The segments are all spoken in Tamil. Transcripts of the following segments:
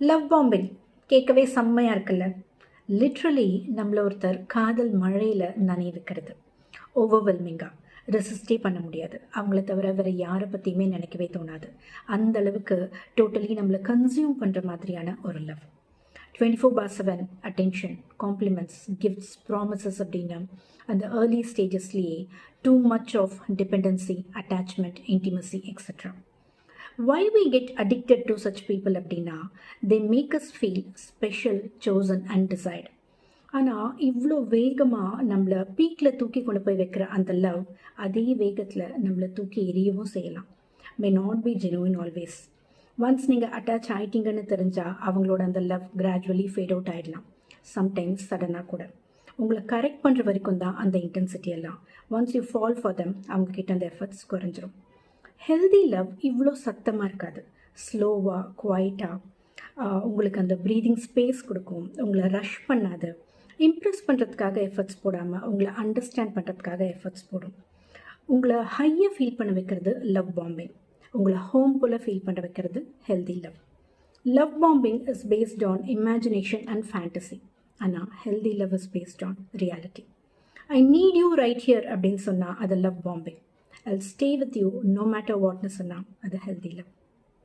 லவ் பாம்பிங் கேட்கவே செம்மையாக இருக்குல்ல. லிட்ரலி நம்மள ஒருத்தர் காதல் மழையில் நனைய வைக்கிறது. ஓவர்வெல்மிங்காக ரெசிஸ்டே பண்ண முடியாது. அவங்கள தவிர வேறு யாரை பற்றியுமே நினைக்கவே தோணாது. அந்த அளவுக்கு டோட்டலி நம்மளை கன்சியூம் பண்ணுற மாதிரியான ஒரு love. 24/7 attention, compliments, gifts, promises அப்படின்னு அந்த ஏர்லி ஸ்டேஜஸ்லேயே too much of dependency, attachment, intimacy etcetera. Why we get addicted to such people அப்படின்னா, they make us feel special, chosen and desired. ஆனால் இவ்வளோ வேகமாக நம்மளை பீக்கில் தூக்கி கொண்டு போய் வைக்கிற அந்த லவ் அதே வேகத்தில் நம்மளை தூக்கி எரியவும் செய்யலாம். May not be genuine always. Once நீங்கள் அட்டாச் ஆகிட்டீங்கன்னு தெரிஞ்சால் அவங்களோட அந்த லவ் கிராஜுவலி ஃபேட் அவுட் ஆகிடலாம். சம்டைம்ஸ் சடனாக கூட. உங்களை கரெக்ட் பண்ணுற வரைக்கும் தான் அந்த இன்டென்சிட்டி எல்லாம். Once you fall for them, அவங்கக்கிட்ட அந்த எஃபர்ட்ஸ் குறைஞ்சிரும். ஹெல்தி லவ் இவ்வளோ சத்தமாக இருக்காது. ஸ்லோவாக, குவைட்டாக உங்களுக்கு அந்த ப்ரீதிங் ஸ்பேஸ் கொடுக்கும். உங்களை ரஷ் பண்ணாது. இம்ப்ரெஸ் பண்ணுறதுக்காக எஃபர்ட்ஸ் போடாமல் உங்களை அண்டர்ஸ்டாண்ட் பண்ணுறதுக்காக எஃபர்ட்ஸ் போடும். உங்களை ஹையாக ஃபீல் பண்ண வைக்கிறது லவ் பாம்பிங். உங்களை ஹோம் போல் ஃபீல் பண்ண வைக்கிறது healthy love. Love bombing is based on imagination and fantasy. ஆனால் healthy love is based on reality. I need you right here அப்படின்னு சொன்னால் அது love bombing. I'll stay with you no matter what சொன்னா அது ஹெல்தி லவ்.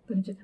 புரிஞ்சுது?